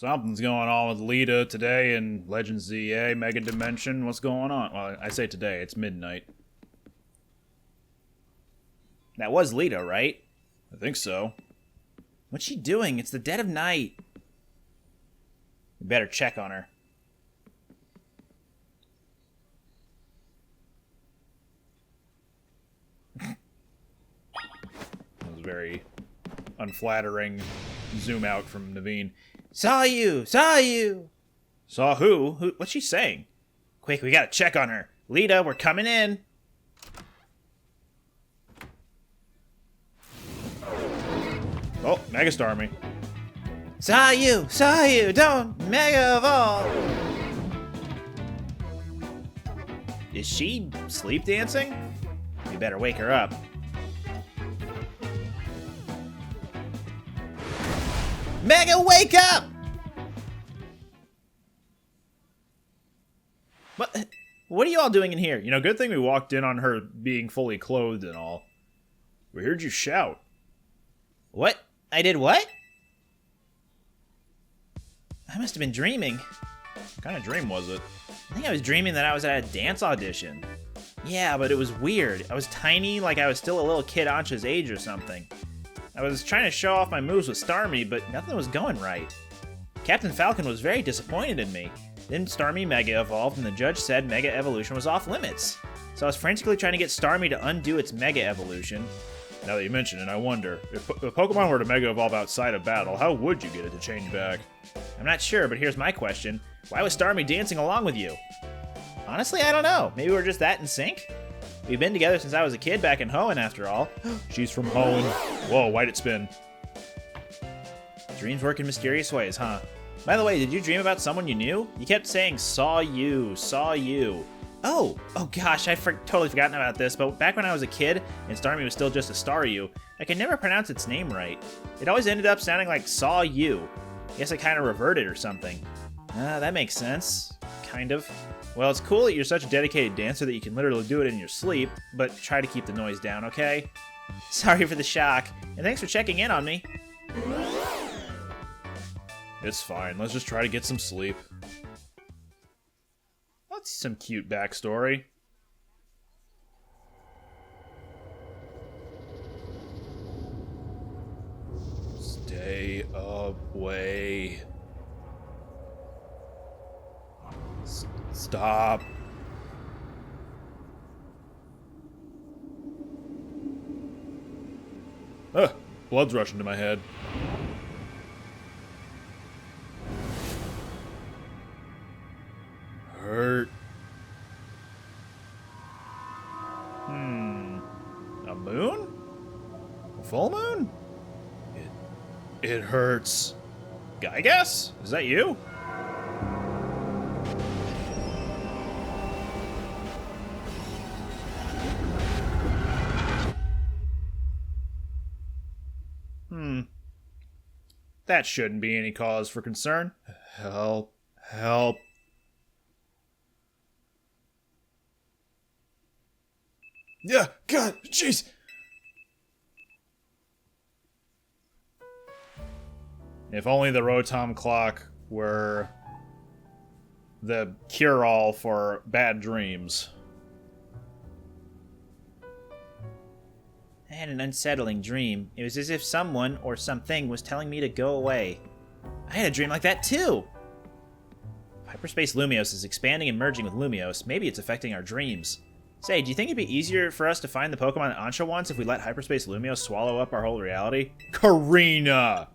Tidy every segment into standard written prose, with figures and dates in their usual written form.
Something's going on with Lita today in Legends ZA Mega Dimension. What's going on? Well, I say today, it's midnight. That was Lita, right? I think so. What's she doing? It's the dead of night. We better check on her. That was very unflattering zoom out from Naveen. Saw you! Saw you! Saw who? What's she saying? Quick, we gotta check on her. Lita, we're coming in. Oh, Megastar me. Saw you! Saw you! Don't Mega Evolve! Is she sleep dancing? We better wake her up. Mega, wake up! What are you all doing in here? You know, good thing we walked in on her being fully clothed and all. We heard you shout. What? I did what? I must have been dreaming. What kind of dream was it? I think I was dreaming that I was at a dance audition. Yeah, but it was weird. I was tiny, like I was still a little kid Ancha's age or something. I was trying to show off my moves with Starmie, but nothing was going right. Captain Falcon was very disappointed in me. Then Starmie Mega evolved, and the judge said Mega Evolution was off limits. So I was frantically trying to get Starmie to undo its Mega Evolution. Now that you mention it, I wonder, if Pokemon were to Mega Evolve outside of battle, how would you get it to change back? I'm not sure, but here's my question. Why was Starmie dancing along with you? Honestly, I don't know. Maybe we're just that in sync? We've been together since I was a kid back in Hoenn, after all. She's from Hoenn. Whoa, why'd it spin? Dreams work in mysterious ways, huh? By the way, did you dream about someone you knew? You kept saying, saw you, saw you. Oh gosh, totally forgotten about this, but back when I was a kid, and Starmie was still just a Staryu, I could never pronounce its name right. It always ended up sounding like saw you. Guess I kind of reverted or something. That makes sense. Kind of. Well, it's cool that you're such a dedicated dancer that you can literally do it in your sleep, but try to keep the noise down, okay? Sorry for the shock, and thanks for checking in on me. It's fine, let's just try to get some sleep. That's some cute backstory. Stay away. Stop. Blood's rushing to my head. Hurt. A moon? A full moon? It hurts. Gygas? Is that you? That shouldn't be any cause for concern. Help. Help. Yeah, God, jeez. If only the Rotom clock were the cure-all for bad dreams. I had an unsettling dream. It was as if someone or something was telling me to go away. I had a dream like that too! Hyperspace Lumiose is expanding and merging with Lumiose. Maybe it's affecting our dreams. Say, do you think it'd be easier for us to find the Pokemon that Ansha wants if we let Hyperspace Lumiose swallow up our whole reality? Karina!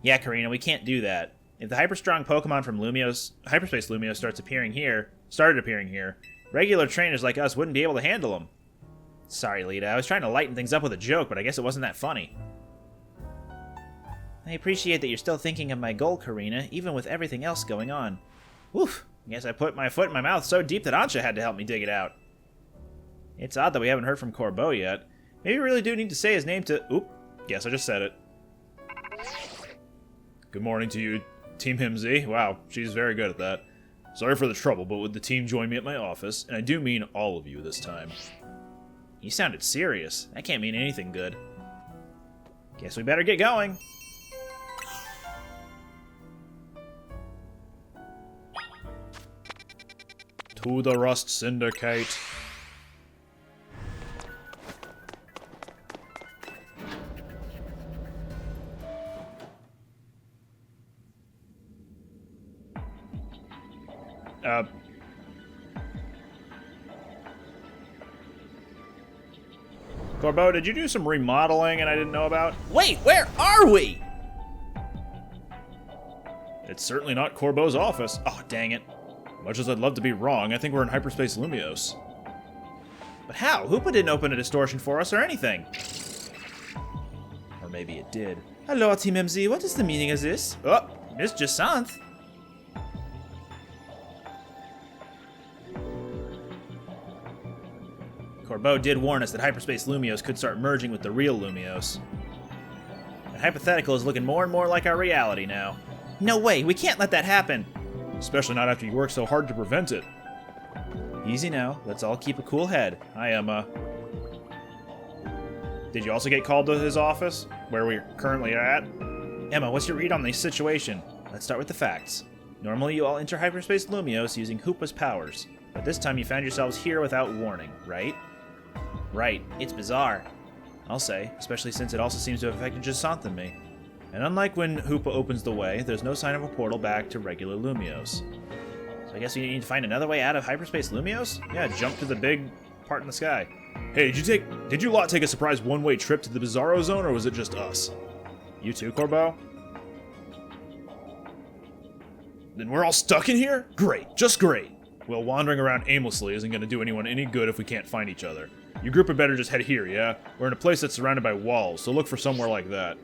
Yeah, Karina, we can't do that. If the hyper-strong Pokemon from Hyperspace Lumiose started appearing here, regular trainers like us wouldn't be able to handle them. Sorry, Lita, I was trying to lighten things up with a joke, but I guess it wasn't that funny. I appreciate that you're still thinking of my goal, Karina, even with everything else going on. Oof, I guess I put my foot in my mouth so deep that Ansha had to help me dig it out. It's odd that we haven't heard from Corbeau yet. Maybe we really do need to say his name to... Oop, guess I just said it. Good morning to you, Team Himsy. Wow, she's very good at that. Sorry for the trouble, but would the team join me at my office? And I do mean all of you this time. You sounded serious. That can't mean anything good. Guess we better get going. To the Rust Syndicate. Corbo, did you do some remodeling and I didn't know about? Wait, where are we? It's certainly not Corbo's office. Oh, dang it. Much as I'd love to be wrong, I think we're in Hyperspace Lumios. But how? Hoopa didn't open a distortion for us or anything. Or maybe it did. Hello, Team MZ. What is the meaning of this? Oh, Miss Jasanth. Corbo did warn us that Hyperspace Lumios could start merging with the real Lumios. The hypothetical is looking more and more like our reality now. No way, we can't let that happen. Especially not after you worked so hard to prevent it. Easy now, let's all keep a cool head. Hi, Emma. Did you also get called to his office, where we're currently at? Emma, what's your read on the situation? Let's start with the facts. Normally you all enter Hyperspace Lumios using Hoopa's powers, but this time you found yourselves here without warning, right? Right, it's bizarre. I'll say, especially since it also seems to have affected Jasanth and me. And unlike when Hoopa opens the way, there's no sign of a portal back to regular Lumios. So I guess we need to find another way out of Hyperspace Lumios? Yeah, jump to the big part in the sky. Hey, did you lot take a surprise one-way trip to the Bizarro Zone, or was it just us? You too, Corbo? Then we're all stuck in here? Great, just great. Well, wandering around aimlessly isn't going to do anyone any good if we can't find each other. You group had better just head here, yeah? We're in a place that's surrounded by walls, so look for somewhere like that.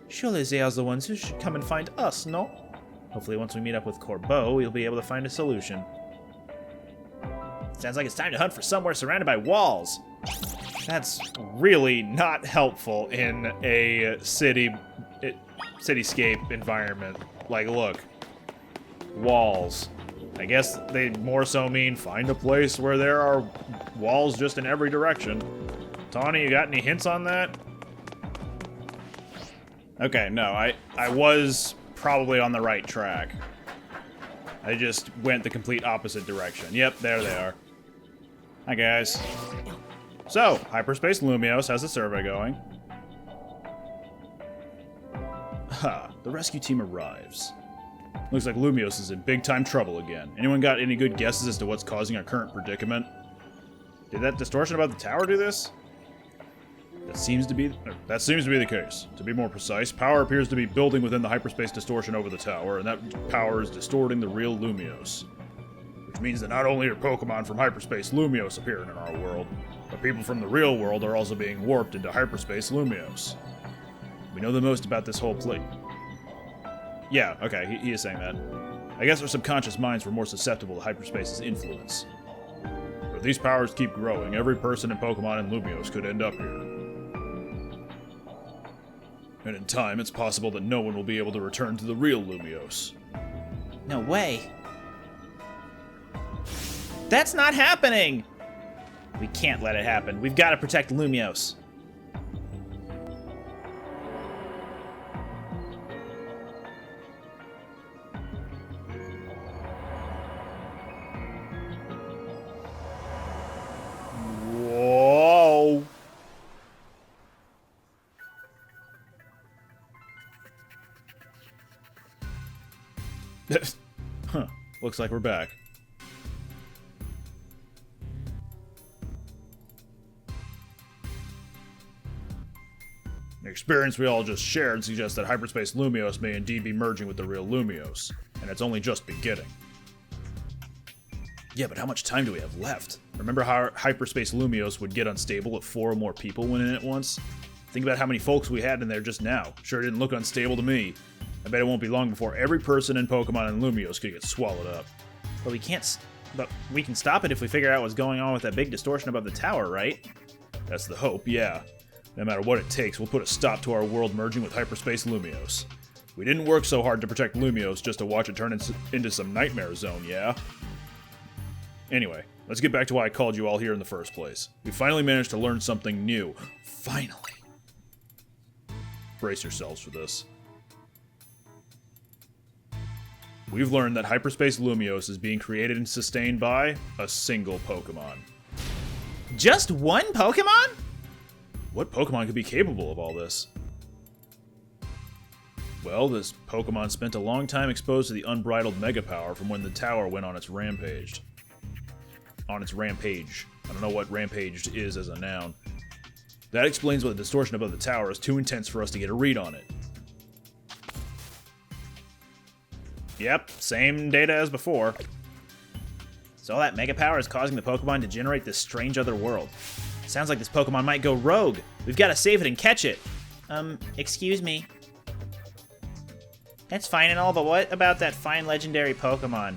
Surely they are the ones who should come and find us, no? Hopefully once we meet up with Corbo, we'll be able to find a solution. Sounds like it's time to hunt for somewhere surrounded by walls. That's really not helpful in a cityscape environment. Like, look. Walls. I guess they more so mean find a place where there are walls just in every direction. Tawny, you got any hints on that? Okay, no, I was probably on the right track. I just went the complete opposite direction. Yep, there they are. Hi, guys. So, Hyperspace Lumios has a survey going. Ha, the rescue team arrives. Looks like Lumios is in big-time trouble again. Anyone got any good guesses as to what's causing our current predicament? Did that distortion above the tower do this? That seems to be the case. To be more precise, power appears to be building within the hyperspace distortion over the tower, and that power is distorting the real Lumios. Which means that not only are Pokemon from Hyperspace Lumios appearing in our world, but people from the real world are also being warped into Hyperspace Lumios. We know the most about this whole plate. Yeah, okay, he is saying that. I guess our subconscious minds were more susceptible to Hyperspace's influence. But if these powers keep growing, every person and Pokemon in Lumios could end up here. And in time, it's possible that no one will be able to return to the real Lumios. No way. That's not happening! We can't let it happen. We've got to protect Lumios. Whoa! Huh. Looks like we're back. The experience we all just shared suggests that Hyperspace Lumios may indeed be merging with the real Lumios, and it's only just beginning. Yeah, but how much time do we have left? Remember how Hyperspace Lumios would get unstable if 4 or more people went in at once? Think about how many folks we had in there just now. Sure didn't look unstable to me. I bet it won't be long before every person and Pokemon in Lumios could get swallowed up. But we can stop it if we figure out what's going on with that big distortion above the tower, right? That's the hope, yeah. No matter what it takes, we'll put a stop to our world merging with Hyperspace Lumios. We didn't work so hard to protect Lumios just to watch it turn into some nightmare zone, yeah? Anyway, let's get back to why I called you all here in the first place. We finally managed to learn something new. Finally. Brace yourselves for this. We've learned that Hyperspace Lumiose is being created and sustained by a single Pokémon. Just one Pokémon? What Pokémon could be capable of all this? Well, this Pokémon spent a long time exposed to the unbridled mega power from when the tower went on its rampage. I don't know what rampaged is as a noun. That explains why the distortion above the tower is too intense for us to get a read on it. Yep, same data as before. So all that mega power is causing the Pokemon to generate this strange other world. Sounds like this Pokemon might go rogue. We've got to save it and catch it. Excuse me. That's fine and all, but what about that fine legendary Pokemon?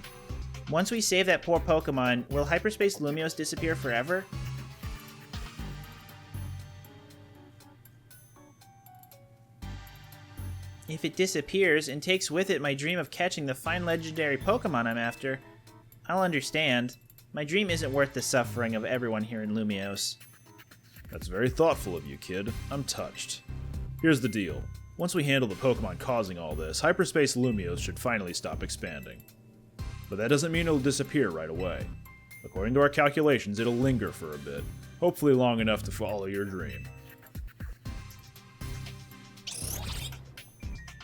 Once we save that poor Pokemon, will Hyperspace Lumiose disappear forever? If it disappears and takes with it my dream of catching the fine legendary Pokemon I'm after, I'll understand. My dream isn't worth the suffering of everyone here in Lumiose. That's very thoughtful of you, kid. I'm touched. Here's the deal. Once we handle the Pokemon causing all this, Hyperspace Lumiose should finally stop expanding. But that doesn't mean it'll disappear right away. According to our calculations, it'll linger for a bit, hopefully long enough to follow your dream.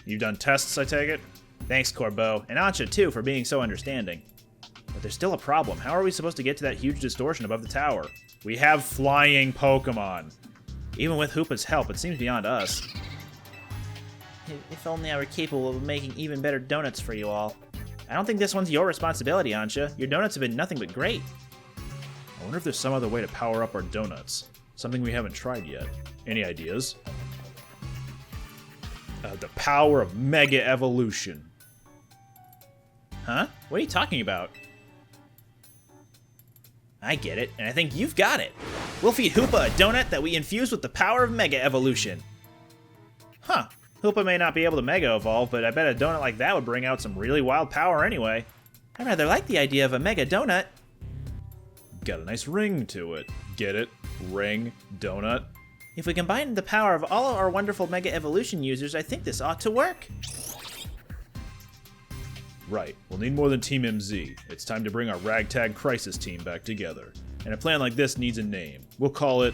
You've done tests, I take it? Thanks, Corbeau, and Ancha too for being so understanding. But there's still a problem. How are we supposed to get to that huge distortion above the tower? We have flying Pokemon. Even with Hoopa's help, it seems beyond us. If only I were capable of making even better donuts for you all. I don't think this one's your responsibility, Ancha. Your donuts have been nothing but great. I wonder if there's some other way to power up our donuts. Something we haven't tried yet. Any ideas? The power of Mega Evolution. Huh? What are you talking about? I get it, and I think you've got it. We'll feed Hoopa a donut that we infuse with the power of Mega Evolution. Huh. Hoopa may not be able to Mega Evolve, but I bet a donut like that would bring out some really wild power anyway. I rather like the idea of a Mega Donut. Got a nice ring to it. Get it? Ring, donut. If we combine the power of all of our wonderful Mega Evolution users, I think this ought to work. Right, we'll need more than Team MZ. It's time to bring our ragtag crisis team back together. And a plan like this needs a name. We'll call it...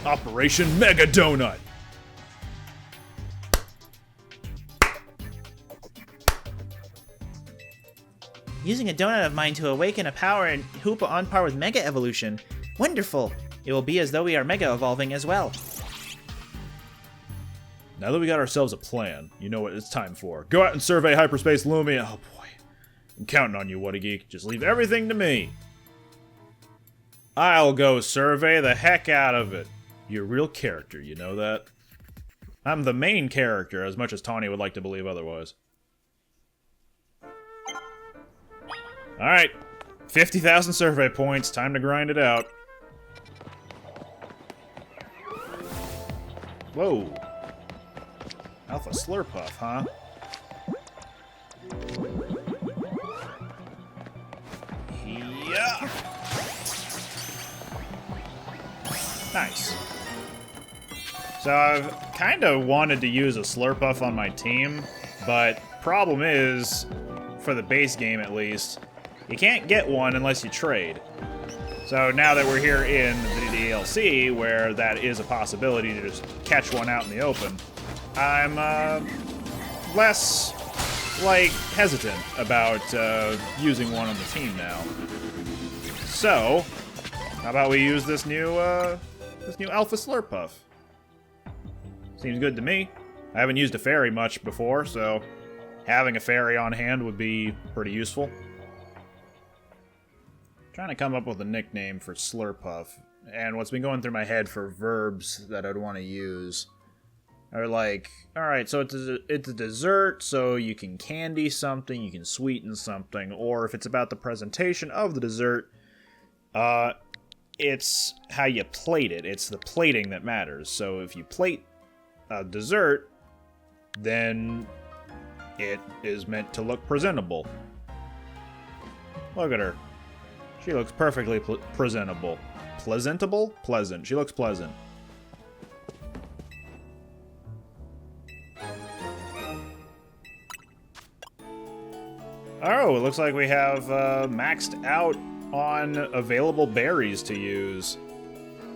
Operation Mega Donut! Using a donut of mine to awaken a power in Hoopa on par with Mega Evolution. Wonderful! It will be as though we are Mega Evolving as well. Now that we got ourselves a plan, you know what it's time for. Go out and survey Hyperspace Lumia. Oh boy. I'm counting on you, whattageek. Just leave everything to me. I'll go survey the heck out of it. You're a real character, you know that? I'm the main character, as much as Tawny would like to believe otherwise. Alright. 50,000 survey points. Time to grind it out. Whoa. Alpha Slurpuff, huh? Yeah. Nice. So I've kind of wanted to use a Slurpuff on my team, but problem is, for the base game at least, you can't get one unless you trade. So now that we're here in the DLC, where that is a possibility to just catch one out in the open, I'm less, like, hesitant about using one on the team now. So, how about we use this new Alpha Slurpuff? Seems good to me. I haven't used a fairy much before, so having a fairy on hand would be pretty useful. Trying to come up with a nickname for Slurpuff, and what's been going through my head for verbs that I'd want to use are like, alright, so it's a dessert, so you can candy something, you can sweeten something, or if it's about the presentation of the dessert, it's how you plate it. It's the plating that matters. So if you plate a dessert, then it is meant to look presentable. Look at her. She looks perfectly presentable. Pleasantable? Pleasant. She looks pleasant. Oh, it looks like we have maxed out on available berries to use.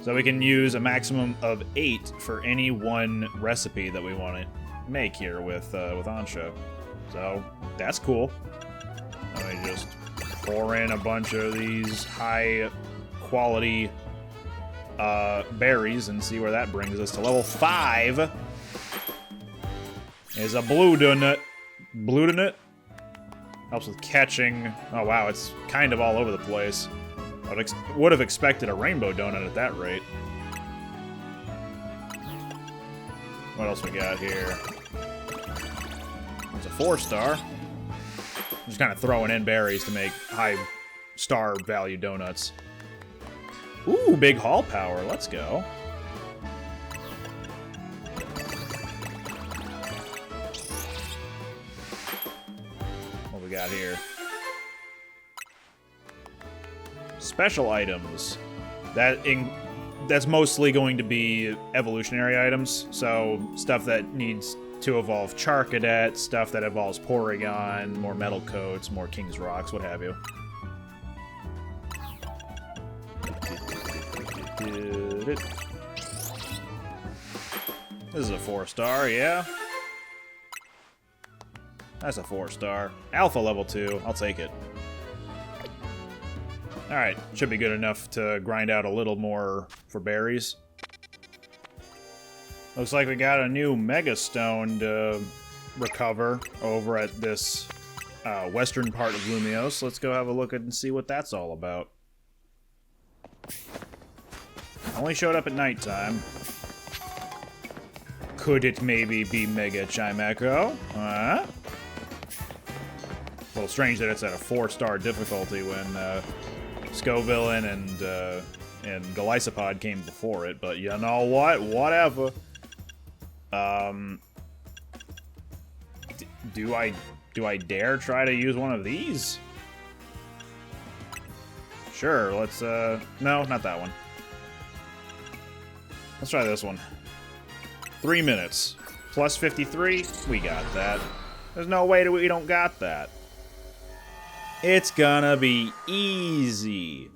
So we can use a maximum of 8 for any one recipe that we want to make here with Ansha. So that's cool. Let me just pour in a bunch of these high quality berries and see where that brings us. To level 5 is a blue donut. Blue donut? Helps with catching. Oh wow, it's kind of all over the place. I would have expected a rainbow donut at that rate. What else we got here? It's a 4-star. Just kind of throwing in berries to make high star value donuts. Ooh, big haul power. Let's go. What we got here? Special items. That's mostly going to be evolutionary items. So stuff that needs to evolve Charcadet, stuff that evolves Porygon, more metal coats, more King's Rocks, what have you. This is a 4-star, yeah. That's a 4-star. Alpha level 2, I'll take it. Alright, should be good enough to grind out a little more for berries. Looks like we got a new Mega Stone to recover over at this western part of Lumiose. Let's go have a look and see what that's all about. Only showed up at nighttime. Could it maybe be Mega Chimecho? A little strange that it's at a 4-star difficulty when Scovillain and Golisopod came before it, but you know what? Whatever. Do I dare try to use one of these? Sure, let's no, not that one. Let's try this one. 3 minutes. Plus 53, we got that. There's no way that we don't got that. It's gonna be easy.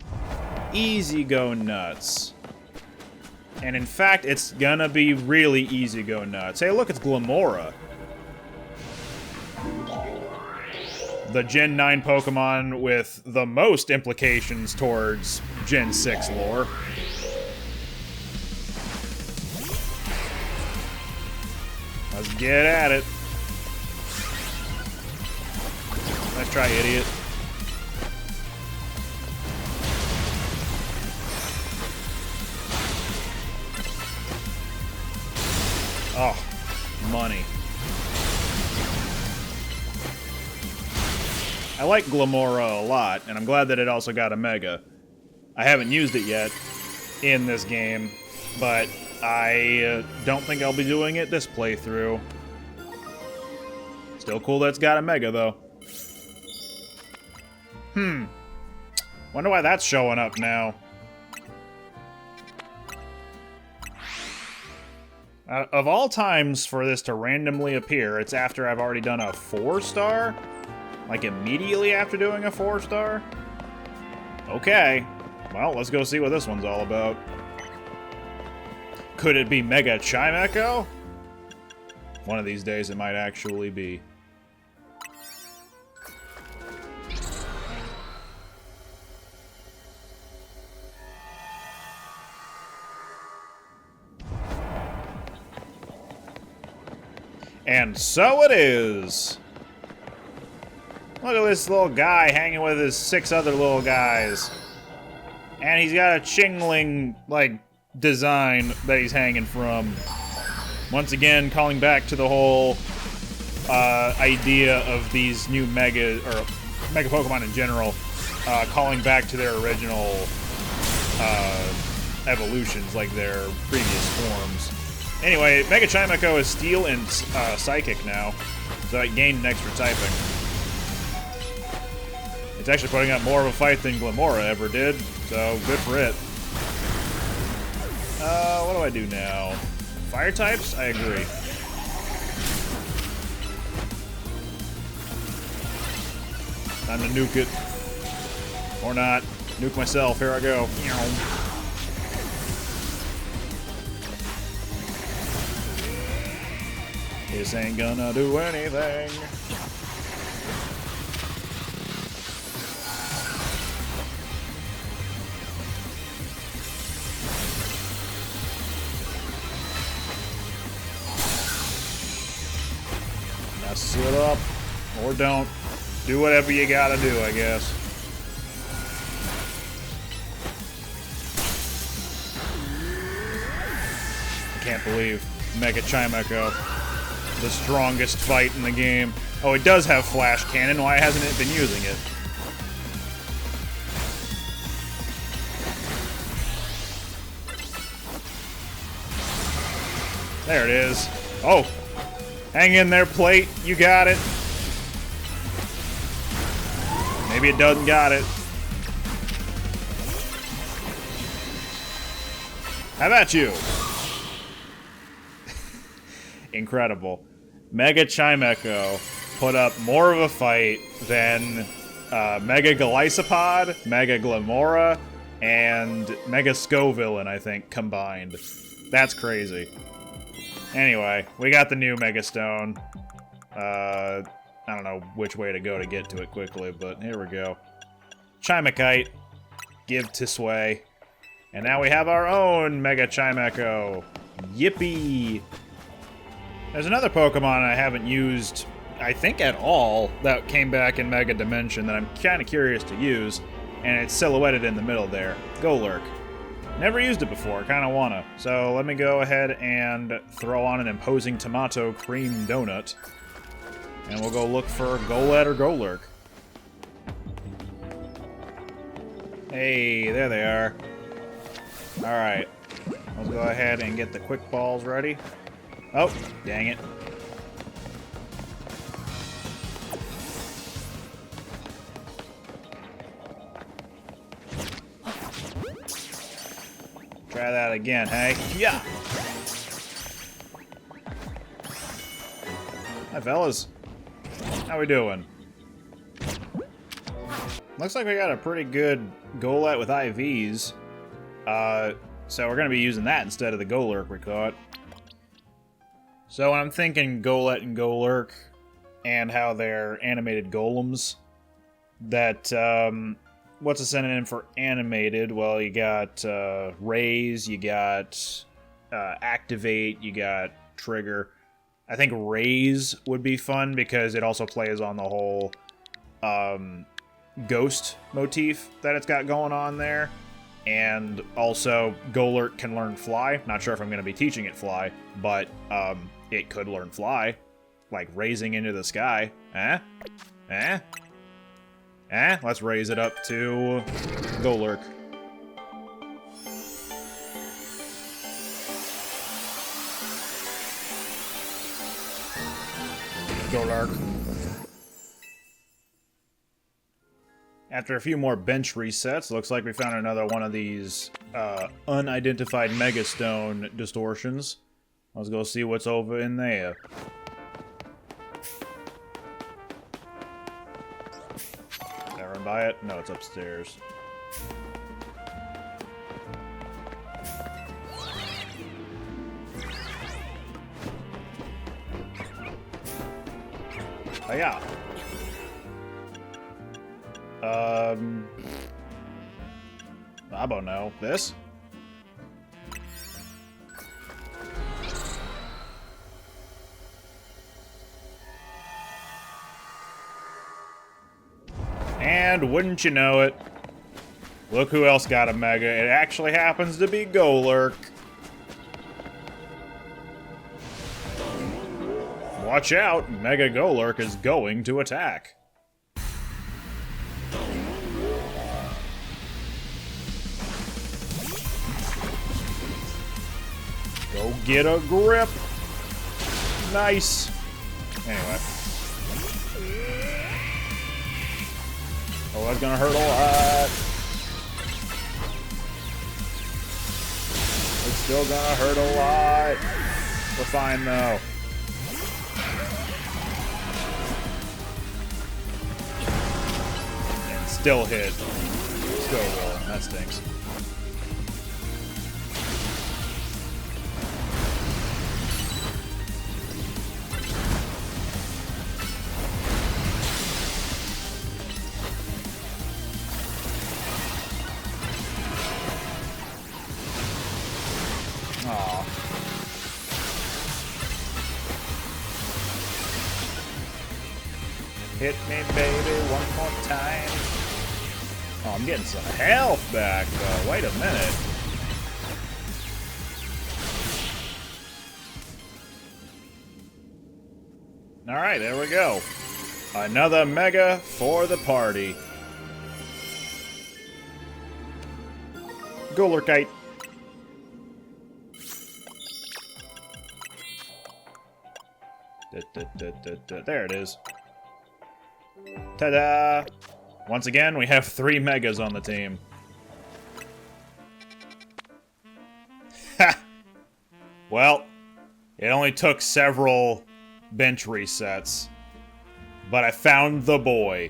Easy go nuts. And in fact, it's gonna be really easy go nuts. Hey, look, it's Glamora. The Gen 9 Pokemon with the most implications towards Gen 6 lore. Let's get at it. Let's try, idiot. Oh, money. I like Glamora a lot, and I'm glad that it also got a Mega. I haven't used it yet in this game, but I don't think I'll be doing it this playthrough. Still cool that it's got a Mega, though. Wonder why that's showing up now. Of all times for this to randomly appear, it's after I've already done a 4-star? Like immediately after doing a 4-star? Okay. Well, let's go see what this one's all about. Could it be Mega Chimecho? One of these days it might actually be. And so it is! Look at this little guy hanging with his 6 other little guys. And he's got a Chingling, like, design that he's hanging from. Once again, calling back to the whole idea of these new Mega Pokemon in general, calling back to their original evolutions, like their previous forms. Anyway, Mega Chimecho is Steel and Psychic now, so it gained an extra typing. It's actually putting up more of a fight than Glamora ever did, so good for it. What do I do now? Fire types? I agree. Time to nuke it. Or not. Nuke myself. Here I go. This ain't gonna do anything. Mess it up. Or don't. Do whatever you gotta do, I guess. I can't believe Mega Chimecho. The strongest fight in the game. Oh, it does have flash cannon. Why hasn't it been using it? There it is. Oh! Hang in there, plate. You got it. Maybe it doesn't got it. How about you? Incredible. Mega Chimecho put up more of a fight than Mega Golisopod, Mega Glamora, and Mega Scovillain, I think, combined. That's crazy. Anyway, we got the new Mega Stone. I don't know which way to go to get to it quickly, but here we go. Chimekite. Give to Sway. And now we have our own Mega Chimecho. Yippee! There's another Pokemon I haven't used, I think, at all, that came back in Mega Dimension that I'm kind of curious to use, and it's silhouetted in the middle there. Golurk. Never used it before, kind of wanna. So let me go ahead and throw on an imposing tomato cream donut, and we'll go look for Golett or Golurk. Hey, there they are. Alright, let's go ahead and get the quick balls ready. Oh, dang it. Try that again, hey? Yeah! Hi, fellas. How we doing? Looks like we got a pretty good Golett with IVs. So we're gonna be using that instead of the Golurk we caught. So when I'm thinking Golett and Golurk and how they're animated golems, that, what's a synonym for animated? Well, you got raise, you got activate, you got trigger. I think raise would be fun because it also plays on the whole ghost motif that it's got going on there. And also, Golurk can learn fly. Not sure if I'm going to be teaching it fly, but it could learn fly. Like raising into the sky. Eh? Eh? Eh? Let's raise it up to Golurk. Golurk. After a few more bench resets, looks like we found another one of these unidentified Megastone distortions. Let's go see what's over in there. Did I run by it? No, it's upstairs. Oh yeah. I don't know. This? And wouldn't you know it, look who else got a Mega. It actually happens to be Golurk. Watch out, Mega Golurk is going to attack. Go get a grip. Nice. Anyway. Oh, that's gonna hurt a lot. It's still gonna hurt a lot. We're fine though. Still hit. Still rolling. That stinks. Aw. Hit me, baby, one more time. Oh, I'm getting some health back, though. Wait a minute. Alright, there we go. Another mega for the party. Go, Lurkite. There it is. Ta-da! Once again, we have 3 megas on the team. Ha! Well, it only took several bench resets, but I found the boy.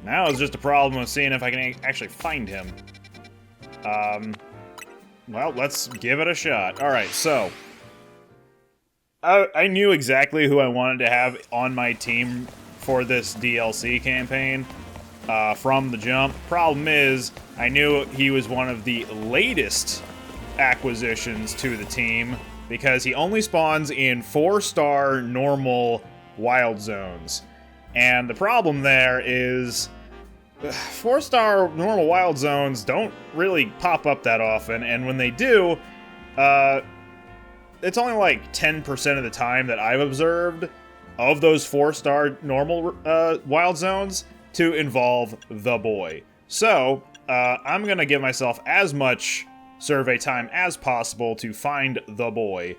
Now it's just a problem of seeing if I can actually find him. Well, let's give it a shot. Alright, so I knew exactly who I wanted to have on my team for this DLC campaign from the jump. Problem is, I knew he was one of the latest acquisitions to the team because he only spawns in 4-star normal wild zones. And the problem there is 4-star normal wild zones don't really pop up that often, and when they do, it's only like 10% of the time that I've observed of those 4-star normal wild zones to involve the boy. So, I'm gonna give myself as much survey time as possible to find the boy.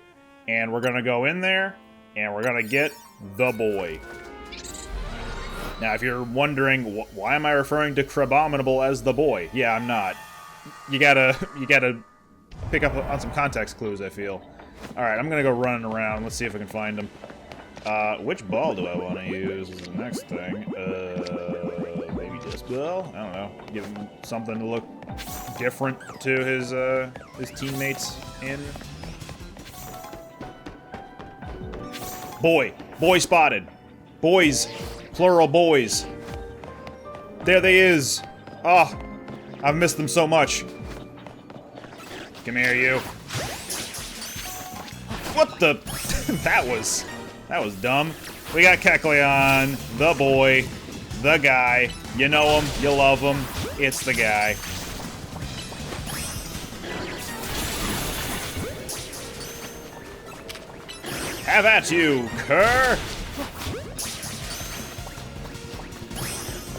And we're gonna go in there, and we're gonna get the boy. Now, if you're wondering, why am I referring to Crabominable as the boy? Yeah, I'm not. You gotta pick up on some context clues, I feel. Alright, I'm gonna go running around. Let's see if I can find him. Which ball do I want to use is the next thing. Maybe this ball? I don't know. Give him something to look different to his teammates in. Boy. Boy spotted. Boys. Plural boys. There they is. Oh, I've missed them so much. Come here, you. What the? that was dumb. We got Kecleon, the boy, the guy. You know him, you love him. It's the guy. Have at you, cur!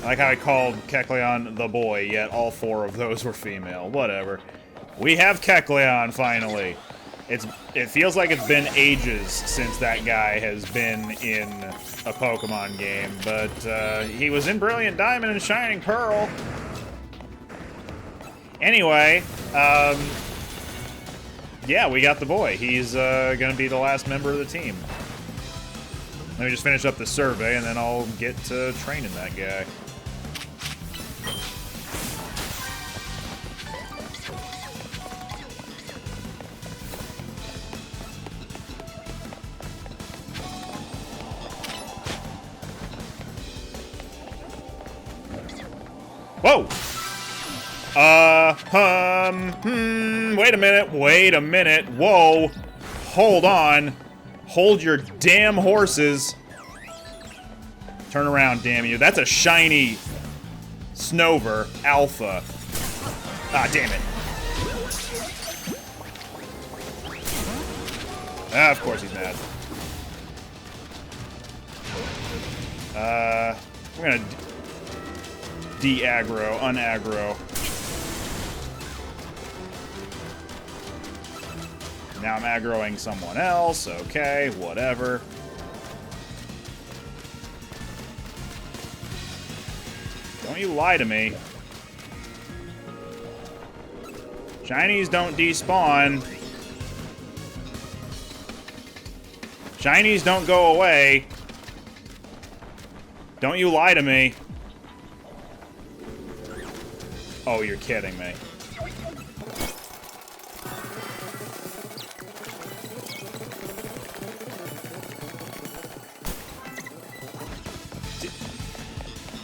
I like how I called Kecleon the boy, yet all 4 of those were female. Whatever. We have Kecleon, finally. It feels like it's been ages since that guy has been in a Pokemon game, but he was in Brilliant Diamond and Shining Pearl. Anyway, yeah, we got the boy. He's gonna be the last member of the team. Let me just finish up the survey, and then I'll get to training that guy. Whoa! Wait a minute, whoa! Hold on. Hold your damn horses. Turn around, damn you. That's a shiny Snover Alpha. Ah, damn it. Ah, of course he's mad. We're gonna de-aggro, unaggro. Now I'm aggroing someone else. Okay, whatever. Don't you lie to me. Shinies don't despawn. Shinies don't go away. Don't you lie to me. Oh, you're kidding me.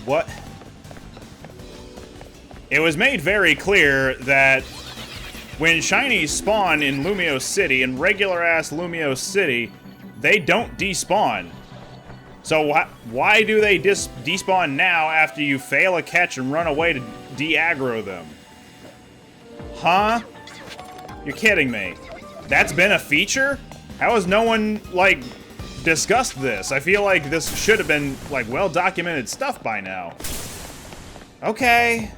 What? It was made very clear that when shinies spawn in Lumiose City, in regular-ass Lumiose City, they don't despawn. So why do they despawn now after you fail a catch and run away to de-aggro them? Huh? You're kidding me. That's been a feature? How has no one, like, discussed this? I feel like this should have been, like, well-documented stuff by now. Okay.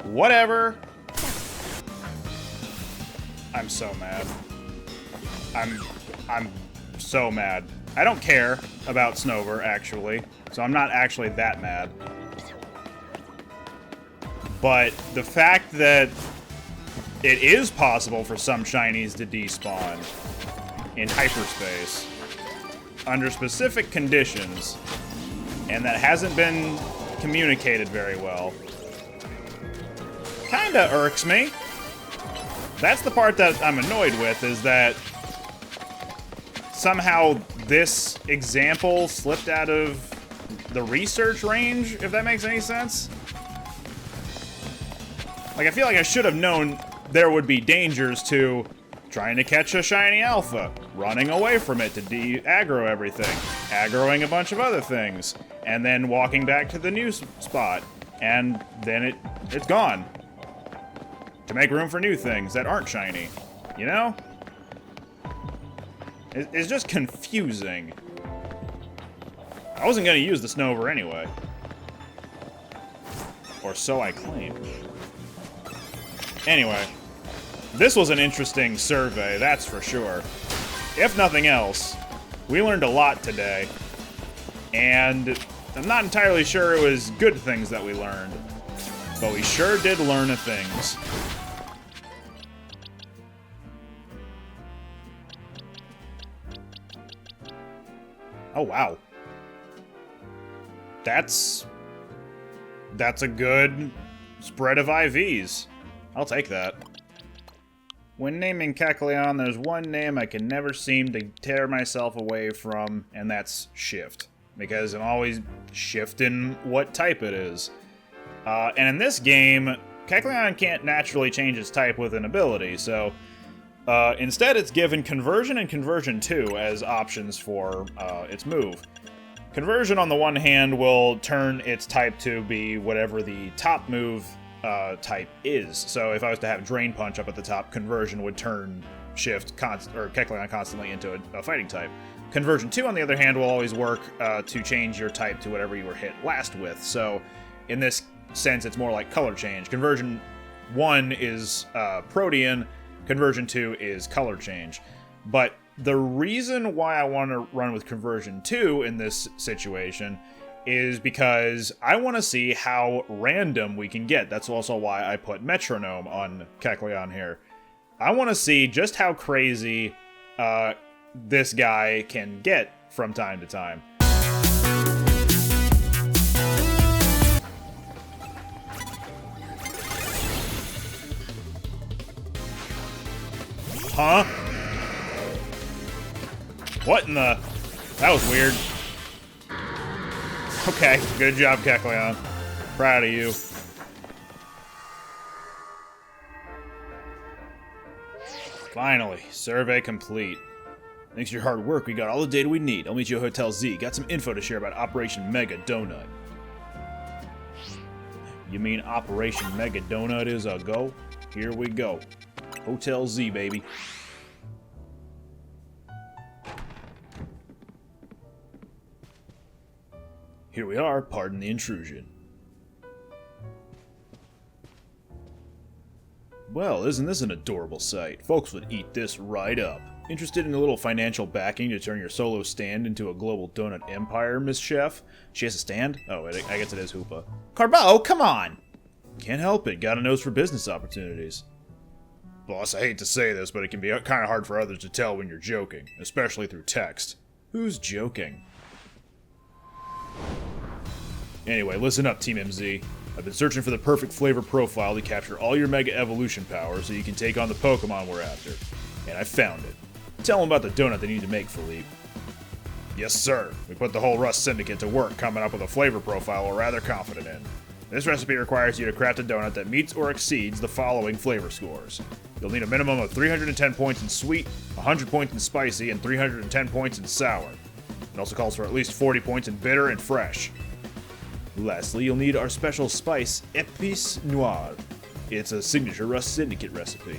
Whatever. I'm so mad. I'm so mad. I don't care about Snover, actually, so I'm not actually that mad. But the fact that it is possible for some shinies to despawn in hyperspace under specific conditions, and that hasn't been communicated very well, kinda irks me. That's the part that I'm annoyed with, is that somehow this example slipped out of the research range, if that makes any sense. Like, I feel like I should have known there would be dangers to trying to catch a shiny alpha, running away from it to de-aggro everything, aggroing a bunch of other things, and then walking back to the new spot, and then it's gone. To make room for new things that aren't shiny, you know? It's just confusing. I wasn't gonna use the Snover anyway. Or so I claim. Anyway, this was an interesting survey, that's for sure. If nothing else, we learned a lot today. And I'm not entirely sure it was good things that we learned. But we sure did learn things. Oh, wow. That's a good spread of IVs. I'll take that. When naming Kecleon, there's one name I can never seem to tear myself away from, and that's Shift. Because I'm always shifting what type it is. And in this game, Kecleon can't naturally change its type with an ability, so instead it's given Conversion and Conversion 2 as options for its move. Conversion, on the one hand, will turn its type to be whatever the top move type is. So if I was to have Drain Punch up at the top, Conversion would turn Kecleon constantly into a fighting type. Conversion 2, on the other hand, will always work to change your type to whatever you were hit last with. So in this sense, it's more like color change. Conversion 1 is Protean, Conversion 2 is color change. But the reason why I want to run with Conversion 2 in this situation is because I want to see how random we can get. That's also why I put Metronome on Kecleon here. I want to see just how crazy this guy can get from time to time. Huh? What in the... That was weird. Okay, good job, Kecleon. Proud of you. Finally, survey complete. Thanks to your hard work, we got all the data we need. I'll meet you at Hotel Z. Got some info to share about Operation Mega Donut. You mean Operation Mega Donut is a go? Here we go. Hotel Z, baby. Here we are, pardon the intrusion. Well, isn't this an adorable sight? Folks would eat this right up. Interested in a little financial backing to turn your solo stand into a global donut empire, Miss Chef? She has a stand? Oh, I guess it is Hoopa. Carbo, come on! Can't help it, got a nose for business opportunities. Boss, I hate to say this, but it can be kind of hard for others to tell when you're joking, especially through text. Who's joking? Anyway, listen up, Team MZ. I've been searching for the perfect flavor profile to capture all your Mega Evolution power so you can take on the Pokemon we're after. And I found it. Tell them about the donut they need to make, Philippe. Yes, sir. We put the whole Rust Syndicate to work coming up with a flavor profile we're rather confident in. This recipe requires you to craft a donut that meets or exceeds the following flavor scores. You'll need a minimum of 310 points in sweet, 100 points in spicy, and 310 points in sour. It also calls for at least 40 points in bitter and fresh. Lastly, you'll need our special spice, Épice Noire. It's a signature Rust Syndicate recipe.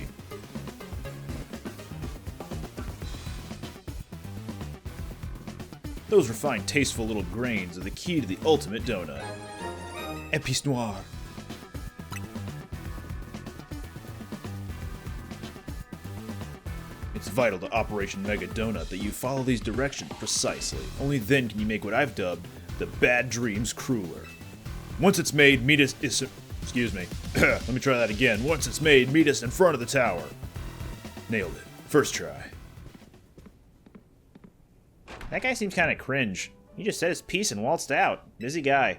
Those refined, tasteful little grains are the key to the ultimate donut. Épice Noire. It's vital to Operation Mega Donut that you follow these directions precisely. Only then can you make what I've dubbed the Bad Dreams Crueler. Once it's made, meet us. Excuse me. Let me try that again. Once it's made, meet us in front of the tower. Nailed it. First try. That guy seems kind of cringe. He just said his piece and waltzed out. Busy guy.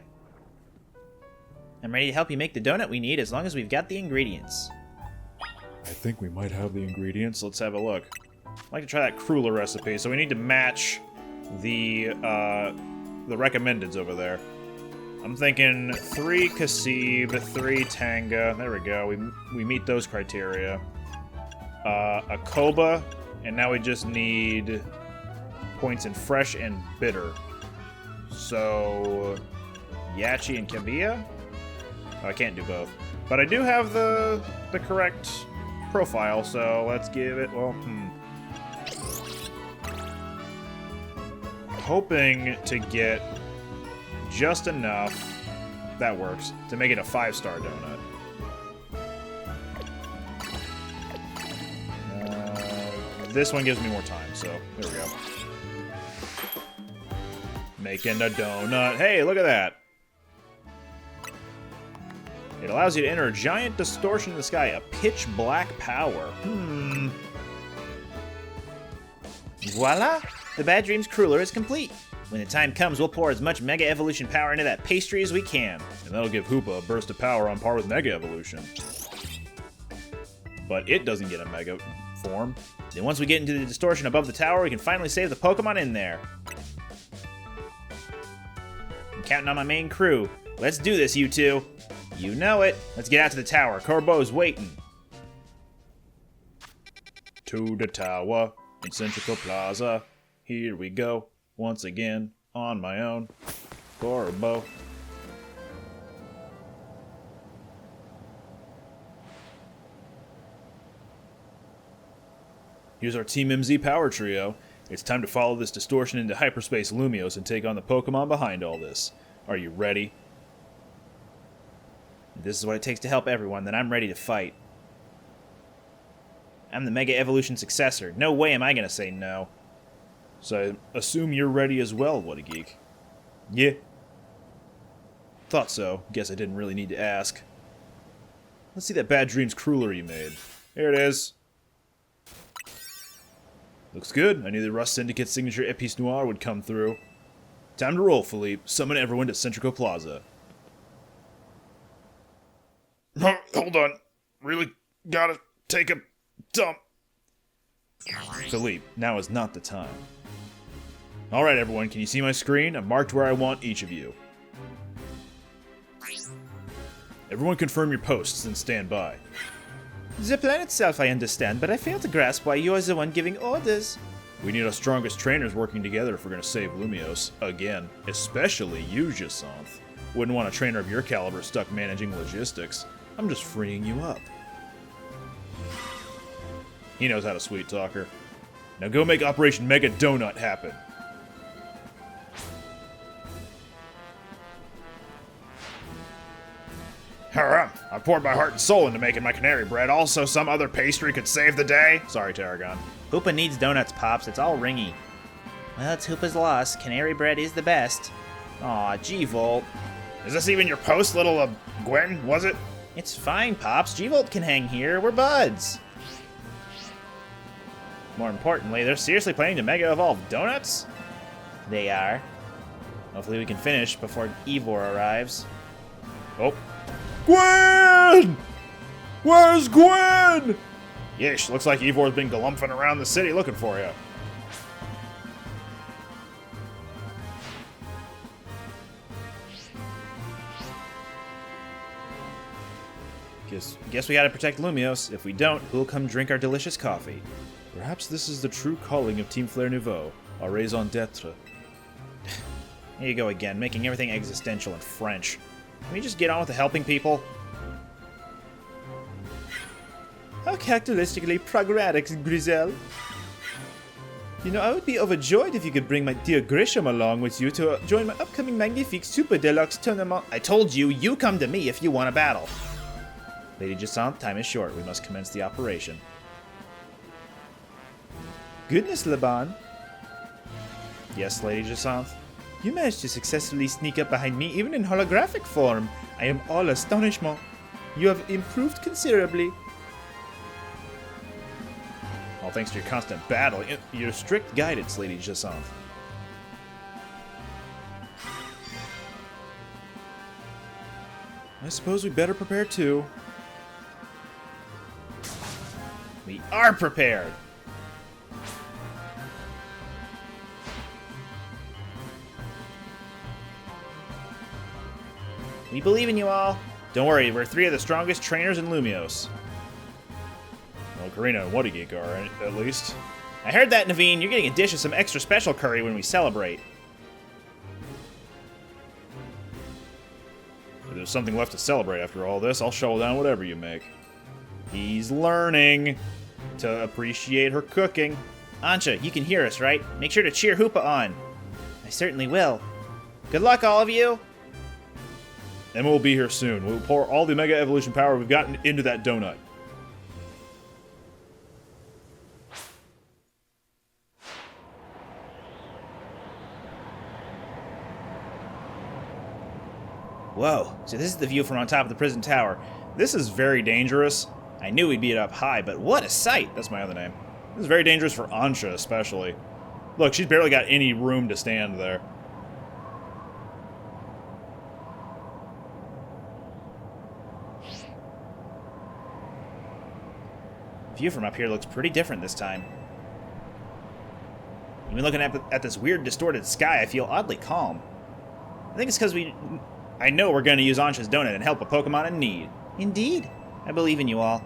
I'm ready to help you make the donut we need as long as we've got the ingredients. I think we might have the ingredients. Let's have a look. I'd like to try that crueler recipe, so we need to match the recommendeds over there. I'm thinking 3 Kasib, 3 Tanga. There we go. We meet those criteria. A Koba, and now we just need points in fresh and bitter. So Yachi and Kabia? Oh, I can't do both. But I do have the correct profile, so let's give it, well, hoping to get just enough, that works, to make it a 5-star donut. This one gives me more time, so there we go. Making a donut. Hey, look at that. It allows you to enter a giant distortion in the sky, a pitch black power. Voila! The Bad Dreams Crueler is complete. When the time comes, we'll pour as much Mega Evolution power into that pastry as we can. And that'll give Hoopa a burst of power on par with Mega Evolution. But it doesn't get a Mega form. Then once we get into the distortion above the tower, we can finally save the Pokemon in there. I'm counting on my main crew. Let's do this, you two. You know it. Let's get out to the tower. Corbo's waiting. To the tower in Central Plaza. Here we go. Once again, on my own. Corbo. Here's our Team MZ power trio. It's time to follow this distortion into hyperspace Lumios and take on the Pokemon behind all this. Are you ready? If this is what it takes to help everyone, then I'm ready to fight. I'm the Mega Evolution successor. No way am I gonna say no. So I assume you're ready as well, whattageek. Yeah. Thought so. Guess I didn't really need to ask. Let's see that Bad Dreams Crueler you made. Here it is. Looks good. I knew the Rust Syndicate signature Épice Noire would come through. Time to roll, Philippe. Summon everyone to Centrico Plaza. Hold on. Really gotta take a dump. Philippe, now is not the time. Alright everyone, can you see my screen? I've marked where I want each of you. Everyone confirm your posts and stand by. The plan itself I understand, but I fail to grasp why you are the one giving orders. We need our strongest trainers working together if we're gonna save Lumios. Again. Especially you, Jasanth. Wouldn't want a trainer of your caliber stuck managing logistics. I'm just freeing you up. He knows how to sweet talk her. Now go make Operation Mega Donut happen. I poured my heart and soul into making my canary bread. Also, some other pastry could save the day. Sorry, Tarragon. Hoopa needs donuts, Pops. It's all ringy. Well, it's Hoopa's loss. Canary bread is the best. Aw, G-Volt. Is this even your post, little Gwen, was it? It's fine, Pops. G-Volt can hang here. We're buds. More importantly, they're seriously planning to Mega Evolve donuts? They are. Hopefully we can finish before Ivor arrives. Oh, Gwen! Where's Gwen? Yeesh, looks like Evor's been galumphing around the city looking for you. Guess we gotta protect Lumios. If we don't, who'll come drink our delicious coffee? Perhaps this is the true calling of Team Flare Nouveau, our raison d'etre. Here you go again, making everything existential and French. Can we just get on with the helping people? How characteristically pragmatic, Griselle. You know, I would be overjoyed if you could bring my dear Grisham along with you to join my upcoming Magnifique Super Deluxe tournament. I told you, you come to me if you want a battle. Lady Jacinthe, time is short. We must commence the operation. Goodness, Laban. Yes, Lady Jacinthe. You managed to successfully sneak up behind me even in holographic form. I am all astonishment. You have improved considerably. All thanks to your constant battle, your strict guidance, Lady Jacinthe. I suppose we better prepare too. We are prepared. We believe in you all. Don't worry, we're 3 of the strongest trainers in Lumios. Well, Karina and whattageek are, at least. I heard that, Naveen. You're getting a dish of some extra special curry when we celebrate. If there's something left to celebrate after all this, I'll shovel down whatever you make. He's learning to appreciate her cooking. Ansha, you can hear us, right? Make sure to cheer Hoopa on. I certainly will. Good luck, all of you. Emma will be here soon. We'll pour all the Mega Evolution power we've gotten into that donut. Whoa, so this is the view from on top of the prison tower. This is very dangerous. I knew we'd be up high, but what a sight! That's my other name. This is very dangerous for Ansha, especially. Look, she's barely got any room to stand there. The view from up here looks pretty different this time. Even looking at this weird distorted sky, I feel oddly calm. I think it's because I know we're going to use Ansha's donut and help a Pokemon in need. Indeed. I believe in you all.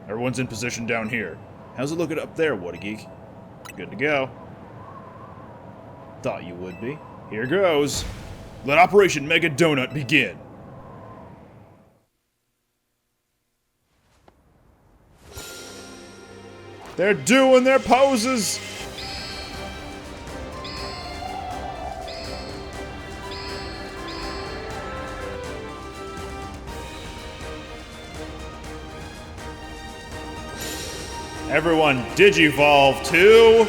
Everyone's in position down here. How's it looking up there, whattageek? Good to go. Thought you would be. Here goes. Let Operation Mega Donut begin. They're doing their poses! Everyone, Digivolve to...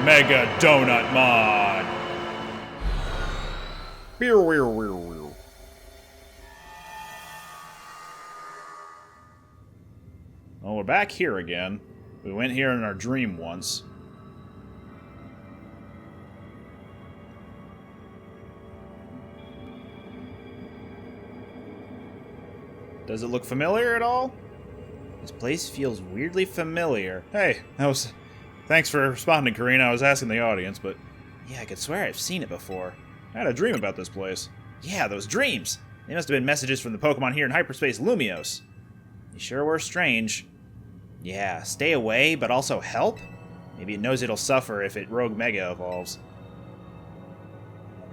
Mega Donut Mod. Well, we're back here again. We went here in our dream once. Does it look familiar at all? This place feels weirdly familiar. Hey, thanks for responding, Karina. I was asking the audience, but... Yeah, I could swear I've seen it before. I had a dream about this place. Yeah, those dreams! They must have been messages from the Pokemon here in hyperspace Lumios. They sure were strange. Yeah, stay away, but also help? Maybe it knows it'll suffer if it Rogue Mega evolves.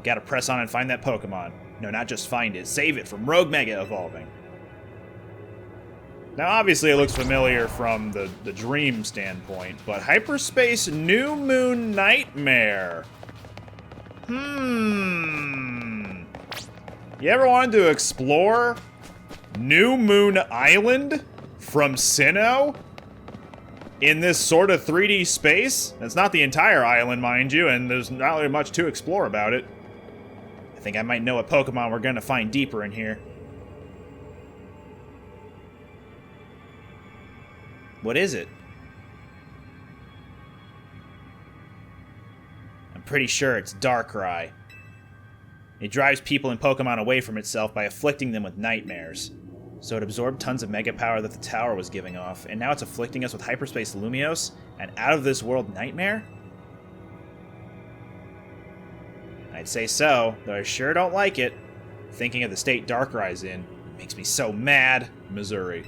Gotta press on and find that Pokemon. No, not just find it, save it from Rogue Mega evolving. Now, obviously, it looks familiar from the dream standpoint, but Hyperspace New Moon Nightmare. You ever wanted to explore New Moon Island from Sinnoh in this sort of 3D space? It's not the entire island, mind you, and there's not really much to explore about it. I think I might know what Pokemon we're gonna find deeper in here. What is it? I'm pretty sure it's Darkrai. It drives people and Pokemon away from itself by afflicting them with nightmares. So it absorbed tons of mega power that the tower was giving off, and now it's afflicting us with Hyperspace Lumiose and out-of-this-world Nightmare? I'd say so, though I sure don't like it. Thinking of the state Darkrai's in makes me so mad. Missouri.